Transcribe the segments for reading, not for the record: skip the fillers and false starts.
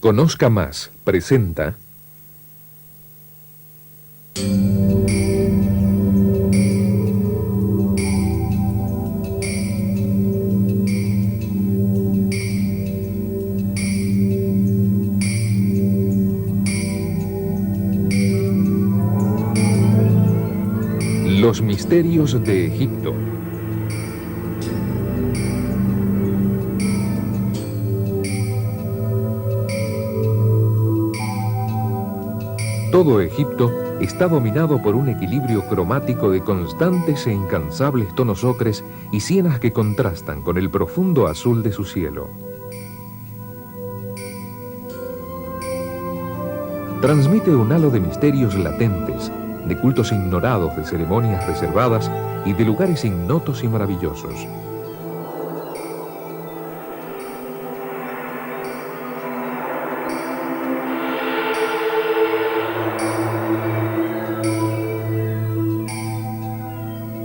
Conozca Más presenta Los misterios de Egipto. Todo Egipto está dominado por un equilibrio cromático de constantes e incansables tonos ocres y sienas que contrastan con el profundo azul de su cielo. Transmite un halo de misterios latentes, de cultos ignorados, de ceremonias reservadas y de lugares ignotos y maravillosos.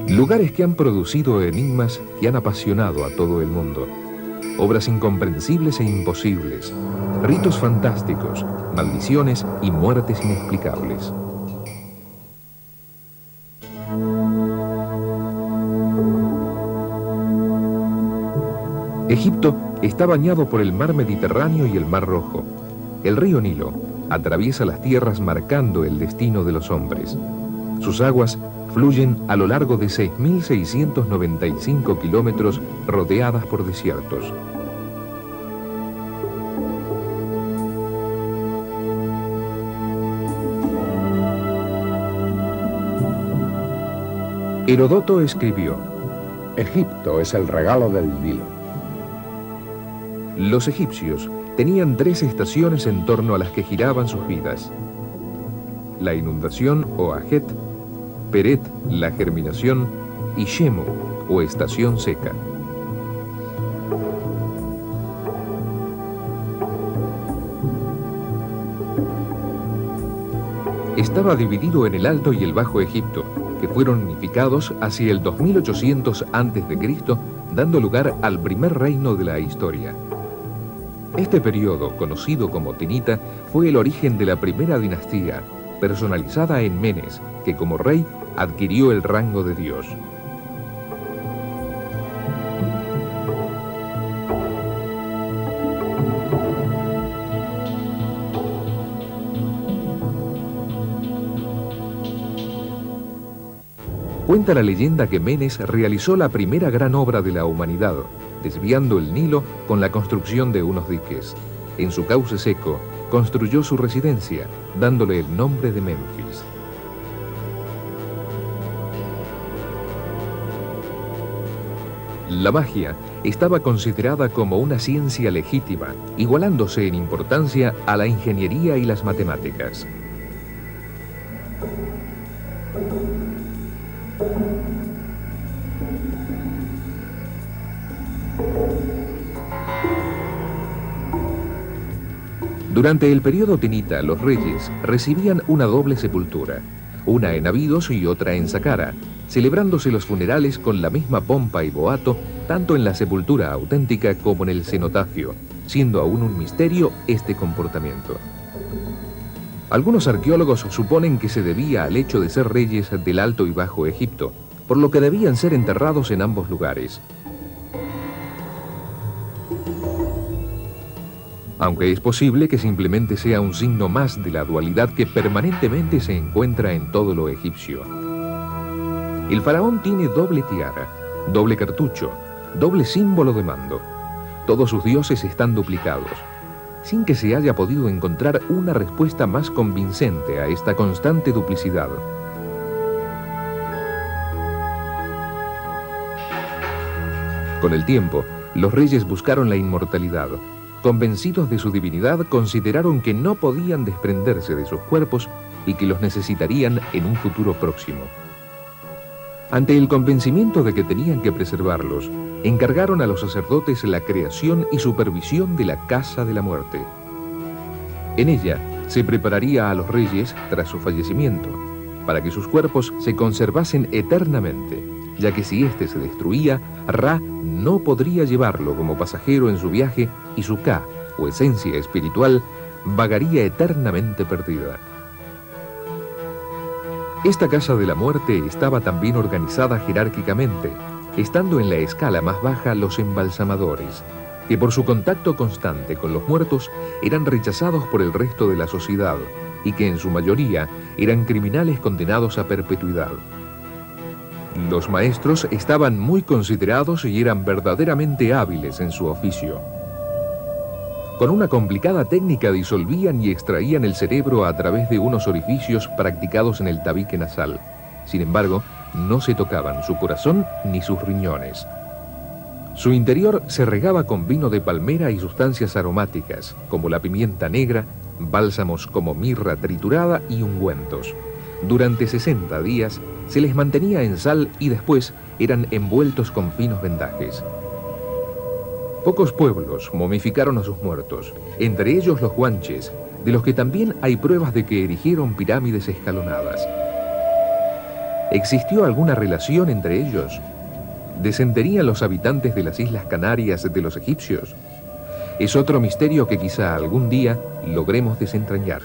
Lugares que han producido enigmas que han apasionado a todo el mundo. Obras incomprensibles e imposibles, ritos fantásticos, maldiciones y muertes inexplicables. Egipto está bañado por el mar Mediterráneo y el mar Rojo. El río Nilo atraviesa las tierras marcando el destino de los hombres. Sus aguas fluyen a lo largo de 6.695 kilómetros rodeadas por desiertos. Heródoto escribió: Egipto es el regalo del Nilo. Los egipcios tenían 3 estaciones en torno a las que giraban sus vidas: la inundación o Ajet, Peret, la germinación, y Shemu, o estación seca. Estaba dividido en el Alto y el Bajo Egipto, que fueron unificados hacia el 2800 a.C., dando lugar al primer reino de la historia. Este periodo, conocido como Tinita, fue el origen de la primera dinastía, personalizada en Menes, que como rey adquirió el rango de dios. Cuenta la leyenda que Menes realizó la primera gran obra de la humanidad, desviando el Nilo con la construcción de unos diques. En su cauce seco, construyó su residencia, dándole el nombre de Memphis. La magia estaba considerada como una ciencia legítima, igualándose en importancia a la ingeniería y las matemáticas. Durante el periodo tinita, los reyes recibían una doble sepultura, una en Abidos y otra en Saqqara, celebrándose los funerales con la misma pompa y boato, tanto en la sepultura auténtica como en el cenotafio, siendo aún un misterio este comportamiento. Algunos arqueólogos suponen que se debía al hecho de ser reyes del Alto y Bajo Egipto, por lo que debían ser enterrados en ambos lugares. Aunque es posible que simplemente sea un signo más de la dualidad que permanentemente se encuentra en todo lo egipcio. El faraón tiene doble tiara, doble cartucho, doble símbolo de mando. Todos sus dioses están duplicados, sin que se haya podido encontrar una respuesta más convincente a esta constante duplicidad. Con el tiempo, los reyes buscaron la inmortalidad. Convencidos de su divinidad, consideraron que no podían desprenderse de sus cuerpos y que los necesitarían en un futuro próximo. Ante el convencimiento de que tenían que preservarlos, encargaron a los sacerdotes la creación y supervisión de la Casa de la Muerte. En ella se prepararía a los reyes tras su fallecimiento, para que sus cuerpos se conservasen eternamente, ya que si éste se destruía, Ra no podría llevarlo como pasajero en su viaje y su Ka, o esencia espiritual, vagaría eternamente perdida. Esta casa de la muerte estaba también organizada jerárquicamente, estando en la escala más baja los embalsamadores, que por su contacto constante con los muertos eran rechazados por el resto de la sociedad y que en su mayoría eran criminales condenados a perpetuidad. Los maestros estaban muy considerados y eran verdaderamente hábiles en su oficio. Con una complicada técnica disolvían y extraían el cerebro a través de unos orificios practicados en el tabique nasal. Sin embargo, no se tocaban su corazón ni sus riñones. Su interior se regaba con vino de palmera y sustancias aromáticas, como la pimienta negra, bálsamos como mirra triturada y ungüentos. Durante 60 días se les mantenía en sal y después eran envueltos con finos vendajes. Pocos pueblos momificaron a sus muertos, entre ellos los guanches, de los que también hay pruebas de que erigieron pirámides escalonadas. ¿Existió alguna relación entre ellos? ¿Descenderían los habitantes de las Islas Canarias de los egipcios? Es otro misterio que quizá algún día logremos desentrañar.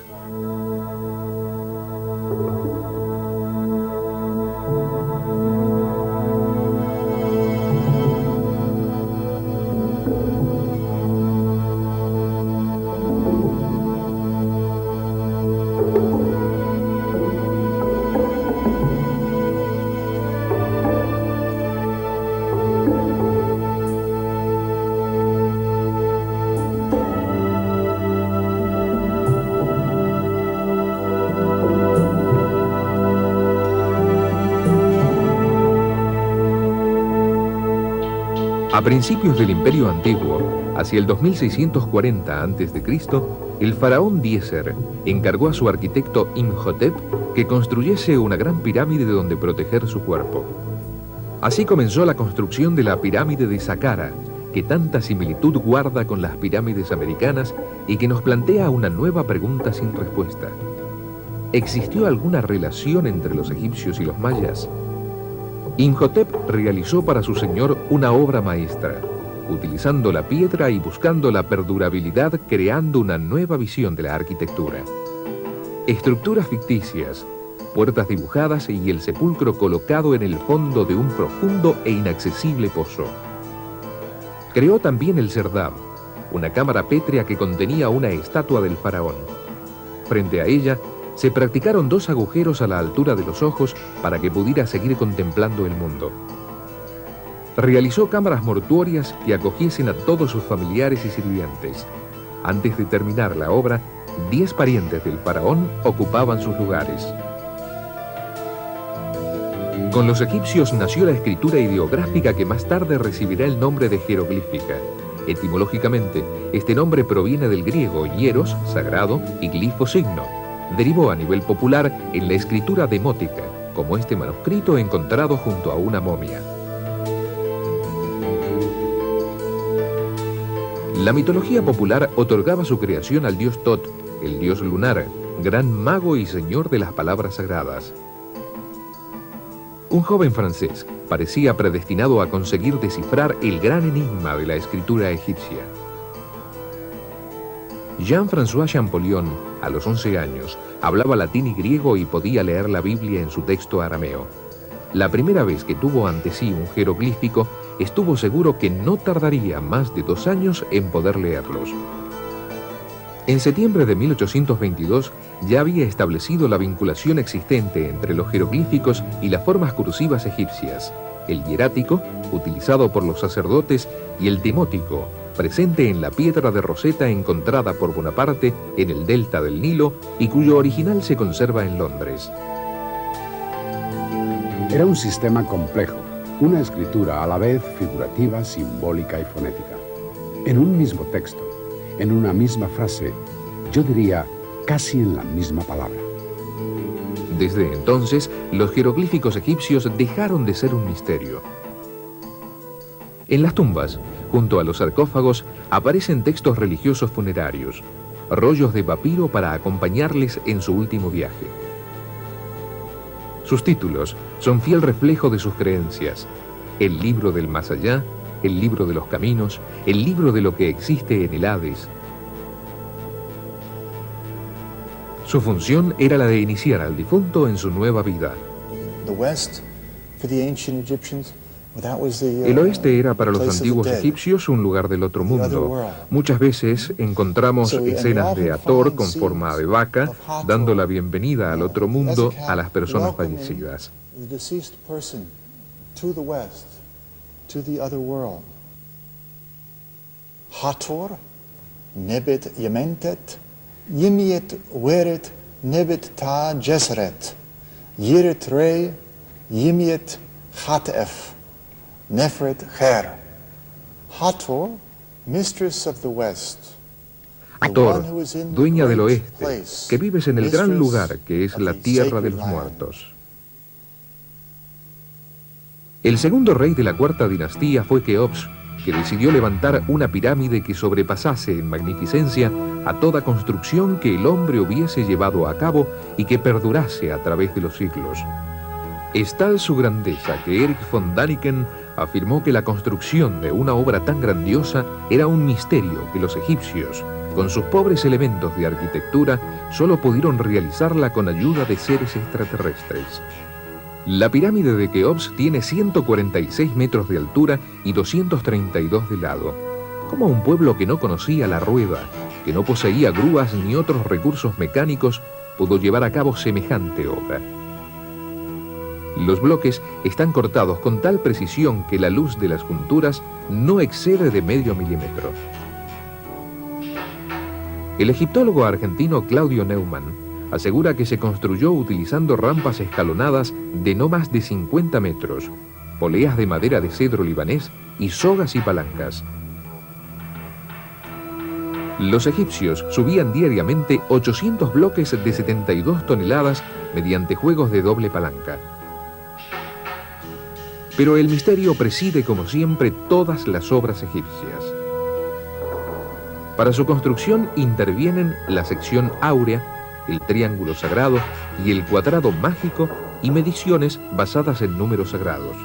A principios del Imperio Antiguo, hacia el 2640 a.C., el faraón Dieser encargó a su arquitecto Imhotep que construyese una gran pirámide donde proteger su cuerpo. Así comenzó la construcción de la pirámide de Saqqara, que tanta similitud guarda con las pirámides americanas y que nos plantea una nueva pregunta sin respuesta. ¿Existió alguna relación entre los egipcios y los mayas? Imhotep realizó para su señor una obra maestra, utilizando la piedra y buscando la perdurabilidad, creando una nueva visión de la arquitectura. Estructuras ficticias, puertas dibujadas y el sepulcro colocado en el fondo de un profundo e inaccesible pozo. Creó también el Serdab, una cámara pétrea que contenía una estatua del faraón. Frente a ella, se practicaron 2 agujeros a la altura de los ojos para que pudiera seguir contemplando el mundo. Realizó cámaras mortuorias que acogiesen a todos sus familiares y sirvientes. Antes de terminar la obra, 10 parientes del faraón ocupaban sus lugares. Con los egipcios nació la escritura ideográfica que más tarde recibirá el nombre de jeroglífica. Etimológicamente, este nombre proviene del griego hieros, sagrado, y glifo, signo. Derivó a nivel popular en la escritura demótica, como este manuscrito encontrado junto a una momia. La mitología popular otorgaba su creación al dios Tot, el dios lunar, gran mago y señor de las palabras sagradas. Un joven francés parecía predestinado a conseguir descifrar el gran enigma de la escritura egipcia. Jean-François Champollion, a los 11 años, hablaba latín y griego y podía leer la Biblia en su texto arameo. La primera vez que tuvo ante sí un jeroglífico, estuvo seguro que no tardaría más de 2 años en poder leerlos. En septiembre de 1822 ya había establecido la vinculación existente entre los jeroglíficos y las formas cursivas egipcias, el hierático, utilizado por los sacerdotes, y el demótico, presente en la piedra de Rosetta encontrada por Bonaparte en el delta del Nilo y cuyo original se conserva en Londres. Era un sistema complejo, una escritura a la vez figurativa, simbólica y fonética. En un mismo texto, en una misma frase, yo diría casi en la misma palabra. Desde entonces, los jeroglíficos egipcios dejaron de ser un misterio. En las tumbas, junto a los sarcófagos, aparecen textos religiosos funerarios, rollos de papiro para acompañarles en su último viaje. Sus títulos son fiel reflejo de sus creencias: el libro del más allá, el libro de los caminos, el libro de lo que existe en el Hades. Su función era la de iniciar al difunto en su nueva vida. El oeste era para los antiguos egipcios un lugar del otro mundo. Muchas veces encontramos escenas de Hathor con forma de vaca, dando la bienvenida al otro mundo a las personas fallecidas. Hathor, nebet yementet, yimiet weret, nebet ta jesret, yiret rei, yimiet hatef. Nefret Her. Hathor, mistress of the West. Hathor, dueña del oeste, que vives en el gran lugar que es la tierra de los muertos. El segundo rey de la cuarta dinastía fue Keops, que decidió levantar una pirámide que sobrepasase en magnificencia a toda construcción que el hombre hubiese llevado a cabo y que perdurase a través de los siglos. Es tal su grandeza que Erich von Däniken afirmó que la construcción de una obra tan grandiosa era un misterio que los egipcios, con sus pobres elementos de arquitectura, solo pudieron realizarla con ayuda de seres extraterrestres. La pirámide de Keops tiene 146 metros de altura y 232 de lado. Como un pueblo que no conocía la rueda, que no poseía grúas ni otros recursos mecánicos, pudo llevar a cabo semejante obra. Los bloques están cortados con tal precisión que la luz de las junturas no excede de medio milímetro. El egiptólogo argentino Claudio Neumann asegura que se construyó utilizando rampas escalonadas de no más de 50 metros, poleas de madera de cedro libanés y sogas y palancas. Los egipcios subían diariamente 800 bloques de 72 toneladas mediante juegos de doble palanca. Pero el misterio preside, como siempre, todas las obras egipcias. Para su construcción intervienen la sección áurea, el triángulo sagrado y el cuadrado mágico y mediciones basadas en números sagrados.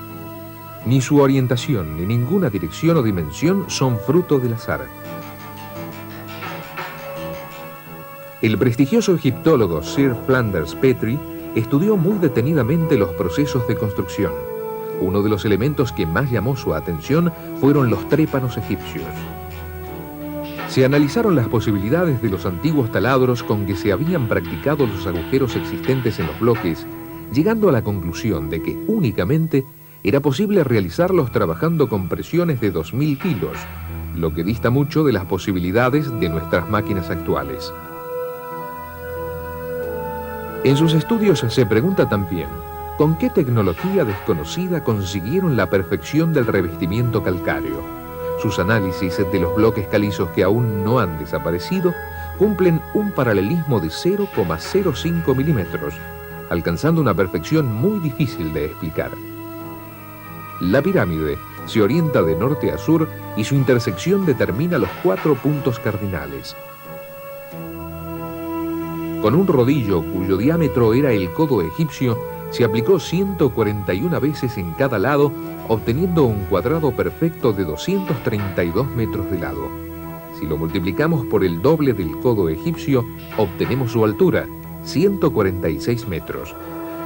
Ni su orientación ni ninguna dirección o dimensión son fruto del azar. El prestigioso egiptólogo Sir Flanders Petrie estudió muy detenidamente los procesos de construcción. Uno de los elementos que más llamó su atención fueron los trépanos egipcios. Se analizaron las posibilidades de los antiguos taladros con que se habían practicado los agujeros existentes en los bloques, llegando a la conclusión de que únicamente era posible realizarlos trabajando con presiones de 2000 kilos, lo que dista mucho de las posibilidades de nuestras máquinas actuales. En sus estudios se pregunta también, ¿con qué tecnología desconocida consiguieron la perfección del revestimiento calcáreo? Sus análisis de los bloques calizos que aún no han desaparecido cumplen un paralelismo de 0,05 milímetros, alcanzando una perfección muy difícil de explicar. La pirámide se orienta de norte a sur y su intersección determina los 4 puntos cardinales. Con un rodillo cuyo diámetro era el codo egipcio, se aplicó 141 veces en cada lado, obteniendo un cuadrado perfecto de 232 metros de lado. Si lo multiplicamos por el doble del codo egipcio, obtenemos su altura, 146 metros.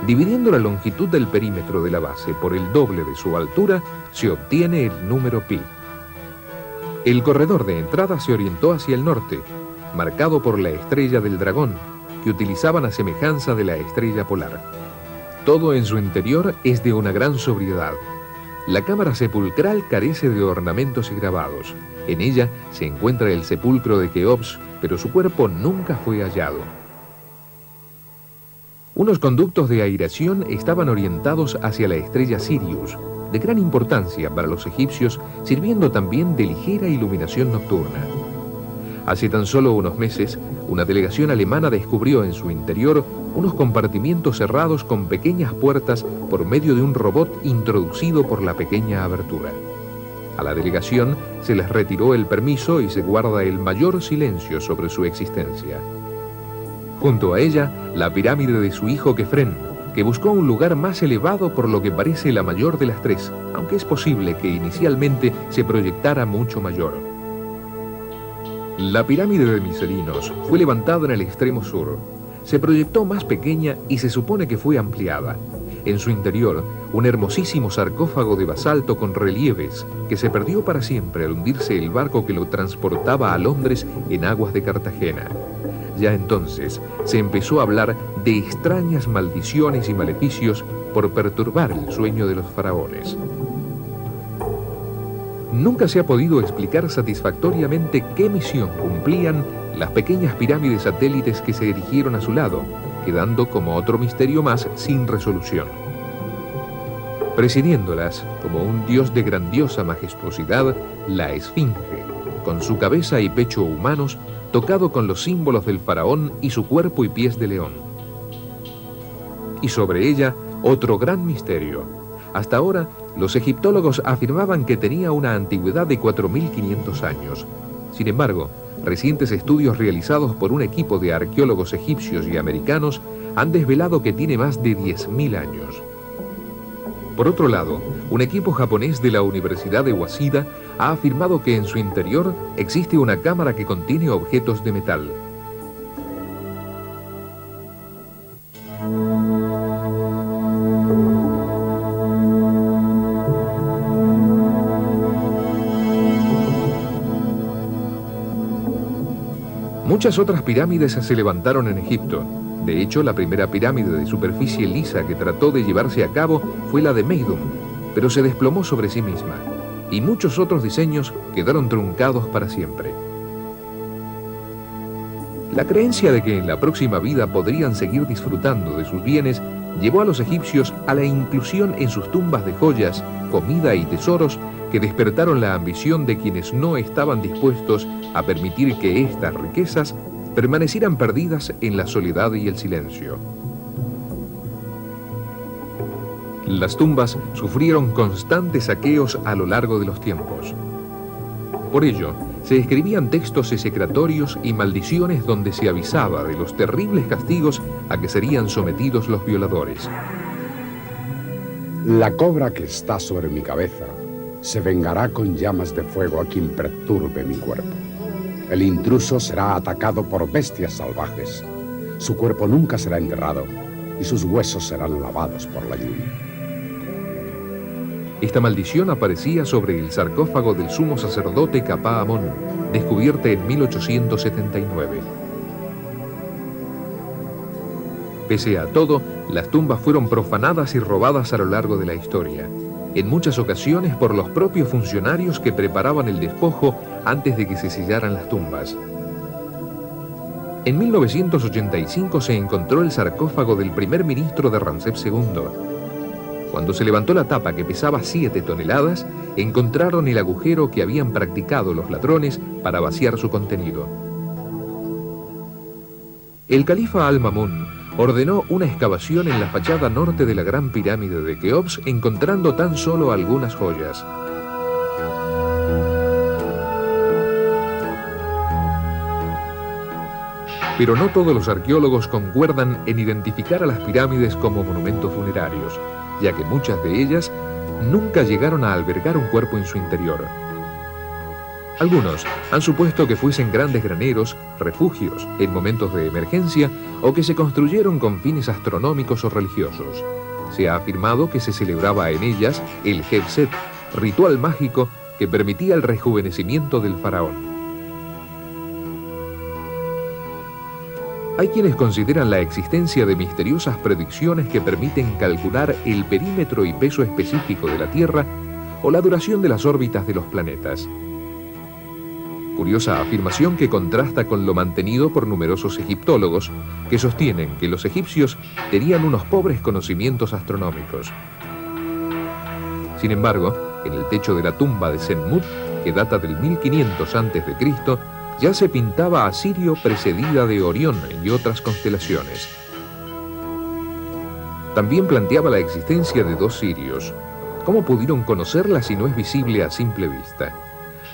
Dividiendo la longitud del perímetro de la base por el doble de su altura, se obtiene el número pi. El corredor de entrada se orientó hacia el norte, marcado por la estrella del dragón, que utilizaban a semejanza de la estrella polar. Todo en su interior es de una gran sobriedad. La cámara sepulcral carece de ornamentos y grabados. En ella se encuentra el sepulcro de Keops, pero su cuerpo nunca fue hallado. Unos conductos de aireación estaban orientados hacia la estrella Sirius, de gran importancia para los egipcios, sirviendo también de ligera iluminación nocturna. Hace tan solo unos meses, una delegación alemana descubrió en su interior unos compartimientos cerrados con pequeñas puertas por medio de un robot introducido por la pequeña abertura. A la delegación se les retiró el permiso y se guarda el mayor silencio sobre su existencia. Junto a ella, la pirámide de su hijo Kefren, que buscó un lugar más elevado por lo que parece la mayor de las tres, aunque es posible que inicialmente se proyectara mucho mayor. La pirámide de Miserinos fue levantada en el extremo sur. se proyectó más pequeña y se supone que fue ampliada. En su interior, un hermosísimo sarcófago de basalto con relieves que se perdió para siempre al hundirse el barco que lo transportaba a Londres en aguas de Cartagena. Ya entonces se empezó a hablar de extrañas maldiciones y maleficios por perturbar el sueño de los faraones. Nunca se ha podido explicar satisfactoriamente qué misión cumplían las pequeñas pirámides satélites que se erigieron a su lado, quedando como otro misterio más sin resolución. Presidiéndolas, como un dios de grandiosa majestuosidad, la Esfinge, con su cabeza y pecho humanos, tocado con los símbolos del faraón y su cuerpo y pies de león. Y sobre ella, otro gran misterio. Hasta ahora, los egiptólogos afirmaban que tenía una antigüedad de 4.500 años. Sin embargo, recientes estudios realizados por un equipo de arqueólogos egipcios y americanos han desvelado que tiene más de 10.000 años. Por otro lado, un equipo japonés de la Universidad de Waseda ha afirmado que en su interior existe una cámara que contiene objetos de metal. Muchas otras pirámides se levantaron en Egipto. De hecho, la primera pirámide de superficie lisa que trató de llevarse a cabo fue la de Meidum, pero se desplomó sobre sí misma, y muchos otros diseños quedaron truncados para siempre. La creencia de que en la próxima vida podrían seguir disfrutando de sus bienes llevó a los egipcios a la inclusión en sus tumbas de joyas, comida y tesoros que despertaron la ambición de quienes no estaban dispuestos a permitir que estas riquezas permanecieran perdidas en la soledad y el silencio. Las tumbas sufrieron constantes saqueos a lo largo de los tiempos. Por ello, se escribían textos execratorios y maldiciones donde se avisaba de los terribles castigos a que serían sometidos los violadores. La cobra que está sobre mi cabeza se vengará con llamas de fuego a quien perturbe mi cuerpo. El intruso será atacado por bestias salvajes. Su cuerpo nunca será enterrado y sus huesos serán lavados por la lluvia. Esta maldición aparecía sobre el sarcófago del sumo sacerdote Kapá Amón, descubierta en 1879. Pese a todo, las tumbas fueron profanadas y robadas a lo largo de la historia, en muchas ocasiones por los propios funcionarios que preparaban el despojo antes de que se sellaran las tumbas. En 1985 se encontró el sarcófago del primer ministro de Ramsés II. Cuando se levantó la tapa, que pesaba 7 toneladas, encontraron el agujero que habían practicado los ladrones para vaciar su contenido. El califa Al-Mamún ordenó una excavación en la fachada norte de la Gran Pirámide de Keops, encontrando tan solo algunas joyas. Pero no todos los arqueólogos concuerdan en identificar a las pirámides como monumentos funerarios, ya que muchas de ellas nunca llegaron a albergar un cuerpo en su interior. Algunos han supuesto que fuesen grandes graneros, refugios en momentos de emergencia, o que se construyeron con fines astronómicos o religiosos. Se ha afirmado que se celebraba en ellas el Hebset, ritual mágico que permitía el rejuvenecimiento del faraón. Hay quienes consideran la existencia de misteriosas predicciones que permiten calcular el perímetro y peso específico de la Tierra o la duración de las órbitas de los planetas. Curiosa afirmación que contrasta con lo mantenido por numerosos egiptólogos que sostienen que los egipcios tenían unos pobres conocimientos astronómicos. Sin embargo, en el techo de la tumba de Senmut, que data del 1500 a.C., ya se pintaba a Sirio precedida de Orión y otras constelaciones. También planteaba la existencia de 2 Sirios. ¿Cómo pudieron conocerla si no es visible a simple vista?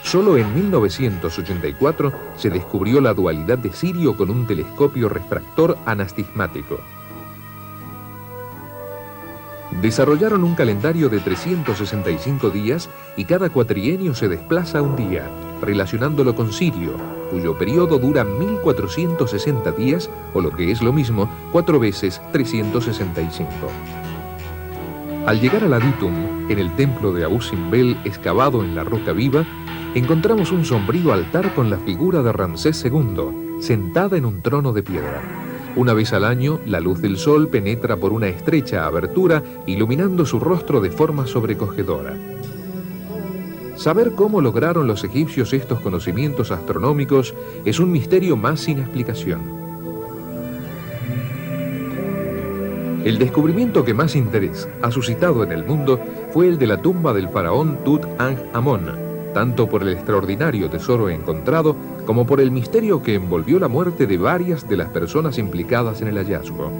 Solo en 1984 se descubrió la dualidad de Sirio con un telescopio refractor anastigmático. Desarrollaron un calendario de 365 días y cada cuatrienio se desplaza un día. relacionándolo con Sirio, cuyo periodo dura 1460 días, o lo que es lo mismo, 4 veces 365. Al llegar al Adytum, en el templo de Abu Simbel excavado en la roca viva, encontramos un sombrío altar con la figura de Ramsés II, sentada en un trono de piedra. Una vez al año, la luz del sol penetra por una estrecha abertura, iluminando su rostro de forma sobrecogedora. Saber cómo lograron los egipcios estos conocimientos astronómicos es un misterio más sin explicación. El descubrimiento que más interés ha suscitado en el mundo fue el de la tumba del faraón Tut-Ankh-Amón, tanto por el extraordinario tesoro encontrado como por el misterio que envolvió la muerte de varias de las personas implicadas en el hallazgo.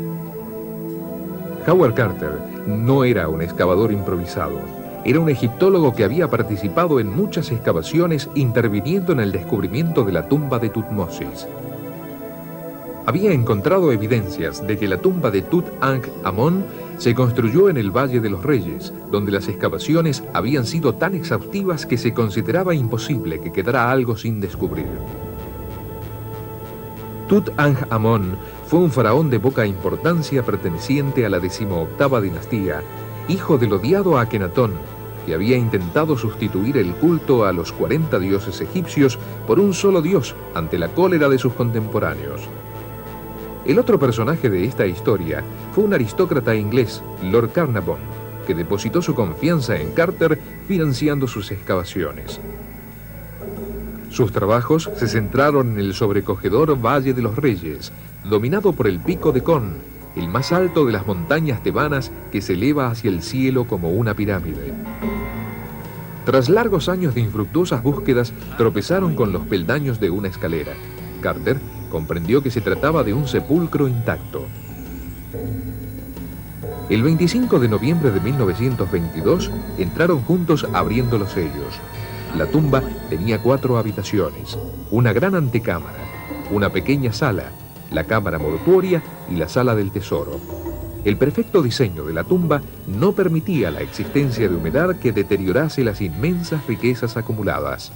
Howard Carter no era un excavador improvisado, era un egiptólogo que había participado en muchas excavaciones interviniendo en el descubrimiento de la tumba de Tutmosis. Había encontrado evidencias de que la tumba de Tut-Ankh-Amón se construyó en el Valle de los Reyes, donde las excavaciones habían sido tan exhaustivas que se consideraba imposible que quedara algo sin descubrir. Tut-Ankh-Amón fue un faraón de poca importancia perteneciente a la 18ª dinastía, hijo del odiado Akenatón, que había intentado sustituir el culto a los 40 dioses egipcios por un solo dios ante la cólera de sus contemporáneos. El otro personaje de esta historia fue un aristócrata inglés, Lord Carnarvon, que depositó su confianza en Carter financiando sus excavaciones. Sus trabajos se centraron en el sobrecogedor Valle de los Reyes, dominado por el Pico de Kon, el más alto de las montañas tebanas que se eleva hacia el cielo como una pirámide. Tras largos años de infructuosas búsquedas, tropezaron con los peldaños de una escalera. Carter comprendió que se trataba de un sepulcro intacto. El 25 de noviembre de 1922 entraron juntos abriendo los sellos. La tumba tenía 4 habitaciones, una gran antecámara, una pequeña sala, la cámara mortuoria y la sala del tesoro. El perfecto diseño de la tumba no permitía la existencia de humedad que deteriorase las inmensas riquezas acumuladas.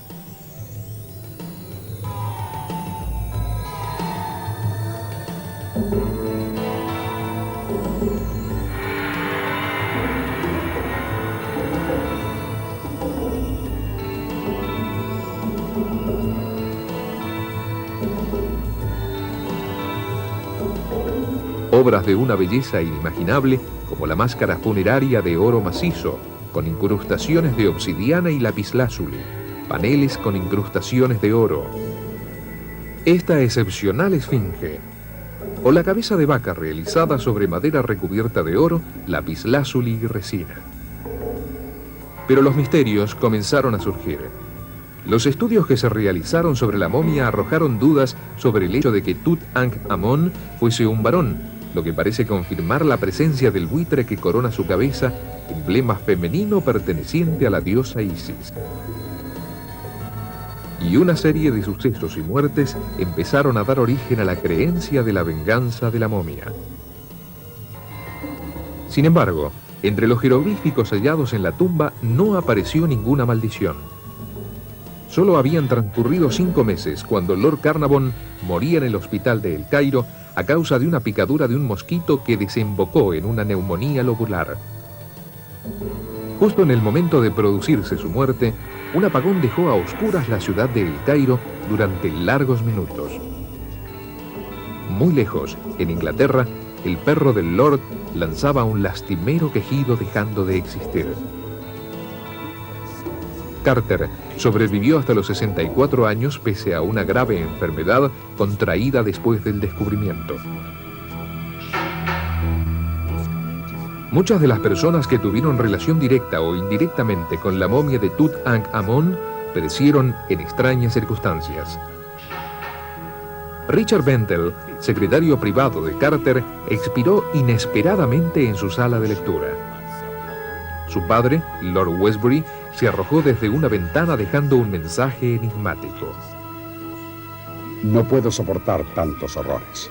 Obras de una belleza inimaginable, como la máscara funeraria de oro macizo, con incrustaciones de obsidiana y lapislázuli, paneles con incrustaciones de oro, esta excepcional esfinge, o la cabeza de vaca realizada sobre madera recubierta de oro, lapislázuli y resina. Pero los misterios comenzaron a surgir. Los estudios que se realizaron sobre la momia arrojaron dudas sobre el hecho de que Tut-Ankh-Amón fuese un varón, lo que parece confirmar la presencia del buitre que corona su cabeza, emblema femenino perteneciente a la diosa Isis. Y una serie de sucesos y muertes empezaron a dar origen a la creencia de la venganza de la momia. Sin embargo, entre los jeroglíficos hallados en la tumba no apareció ninguna maldición. Solo habían transcurrido 5 meses cuando Lord Carnarvon moría en el hospital de El Cairo a causa de una picadura de un mosquito que desembocó en una neumonía lobular. Justo en el momento de producirse su muerte, un apagón dejó a oscuras la ciudad de El Cairo durante largos minutos. Muy lejos, en Inglaterra, el perro del Lord lanzaba un lastimero quejido dejando de existir. Carter sobrevivió hasta los 64 años pese a una grave enfermedad contraída después del descubrimiento. Muchas de las personas que tuvieron relación directa o indirectamente con la momia de Tut-Ankh-Amón perecieron en extrañas circunstancias. Richard Bentel, secretario privado de Carter, expiró inesperadamente en su sala de lectura. Su padre, Lord Westbury, se arrojó desde una ventana dejando un mensaje enigmático. No puedo soportar tantos horrores.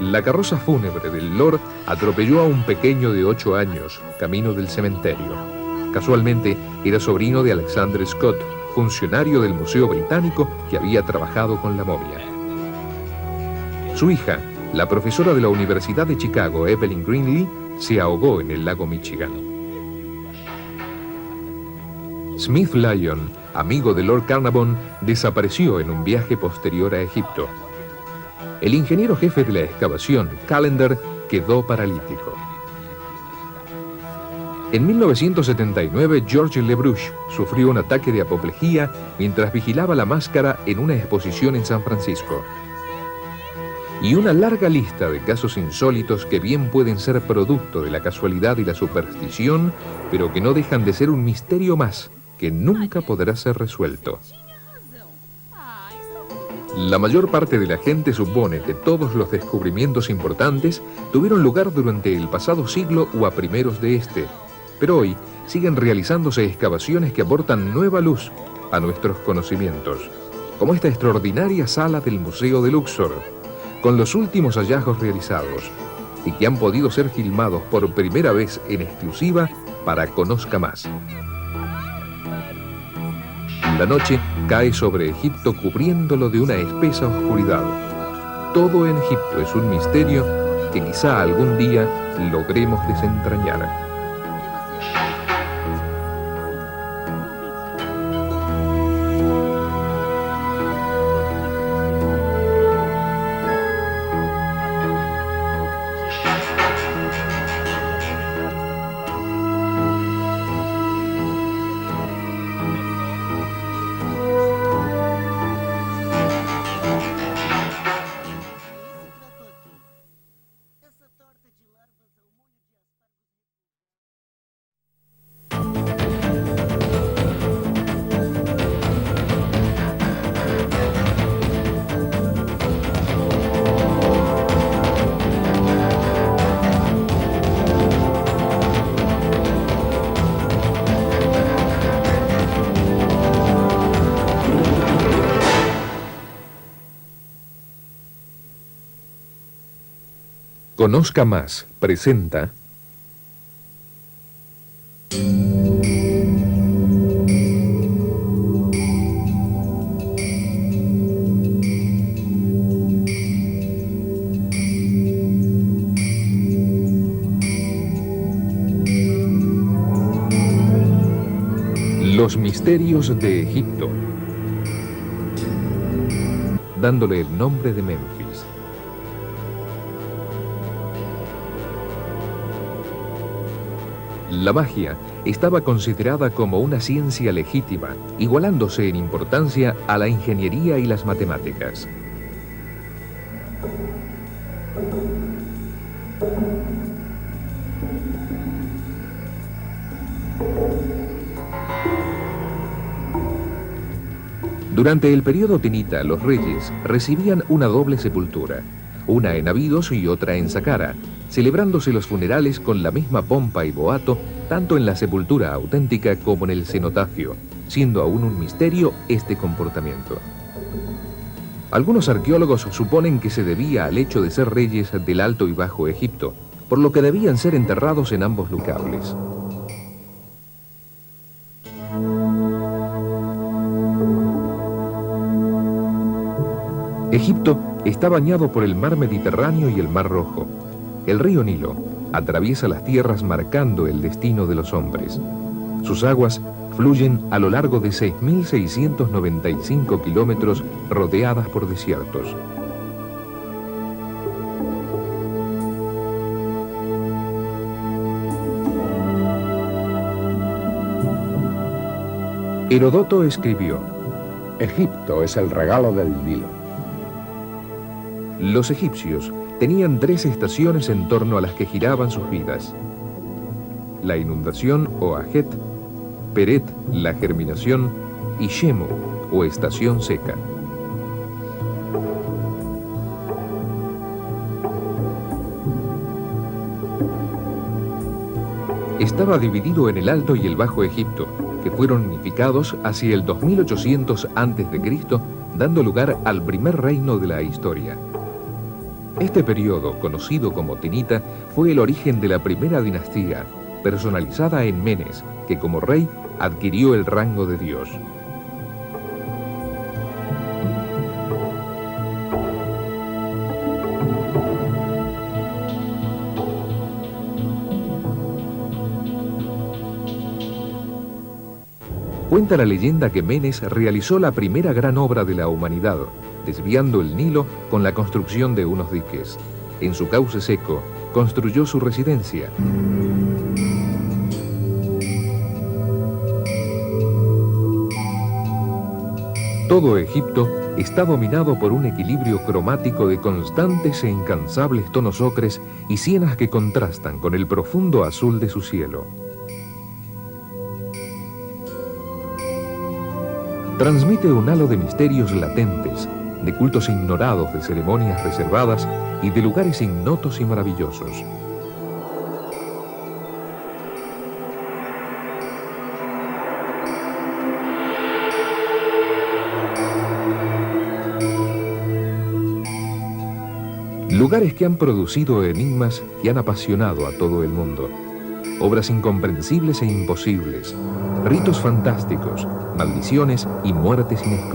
La carroza fúnebre del Lord atropelló a un pequeño de 8 años, camino del cementerio. Casualmente, era sobrino de Alexander Scott, funcionario del Museo Británico que había trabajado con la momia. Su hija, la profesora de la Universidad de Chicago, Evelyn Greenlee, se ahogó en el lago Michigan. Smith Lyon, amigo de Lord Carnarvon, desapareció en un viaje posterior a Egipto. El ingeniero jefe de la excavación, Callender, quedó paralítico. En 1979, George LeBruche sufrió un ataque de apoplejía mientras vigilaba la máscara en una exposición en San Francisco. Y una larga lista de casos insólitos que bien pueden ser producto de la casualidad y la superstición, pero que no dejan de ser un misterio más que nunca podrá ser resuelto. La mayor parte de la gente supone que todos los descubrimientos importantes tuvieron lugar durante el pasado siglo o a primeros de este, pero hoy siguen realizándose excavaciones que aportan nueva luz a nuestros conocimientos, como esta extraordinaria sala del Museo de Luxor, con los últimos hallazgos realizados y que han podido ser filmados por primera vez en exclusiva para Conozca Más. La noche cae sobre Egipto cubriéndolo de una espesa oscuridad. Todo en Egipto es un misterio que quizá algún día logremos desentrañar. Conozca Más presenta Los misterios de Egipto, dándole el nombre de Memphis. La magia estaba considerada como una ciencia legítima, igualándose en importancia a la ingeniería y las matemáticas. Durante el periodo tinita, los reyes recibían una doble sepultura, una en Abidos y otra en Saqqara, celebrándose los funerales con la misma pompa y boato, tanto en la sepultura auténtica como en el cenotafio, siendo aún un misterio este comportamiento. Algunos arqueólogos suponen que se debía al hecho de ser reyes del Alto y Bajo Egipto, por lo que debían ser enterrados en ambos lugares. Egipto está bañado por el mar Mediterráneo y el mar Rojo. El río Nilo atraviesa las tierras marcando el destino de los hombres. Sus aguas fluyen a lo largo de 6.695 kilómetros rodeadas por desiertos. Heródoto escribió: Egipto es el regalo del Nilo. Los egipcios tenían 3 estaciones en torno a las que giraban sus vidas: la inundación o Ajet, Peret, la germinación, y Shemu, o estación seca. Estaba dividido en el Alto y el Bajo Egipto, que fueron unificados hacia el 2800 a.C., dando lugar al primer reino de la historia. Este periodo, conocido como Tinita, fue el origen de la primera dinastía, personalizada en Menes, que como rey adquirió el rango de dios. Cuenta la leyenda que Menes realizó la primera gran obra de la humanidad, desviando el Nilo con la construcción de unos diques. En su cauce seco, construyó su residencia. Todo Egipto está dominado por un equilibrio cromático de constantes e incansables tonos ocres y sienas que contrastan con el profundo azul de su cielo. Transmite un halo de misterios latentes, de cultos ignorados, de ceremonias reservadas y de lugares ignotos y maravillosos. Lugares que han producido enigmas que han apasionado a todo el mundo. Obras incomprensibles e imposibles, ritos fantásticos, maldiciones y muertes inexplicables.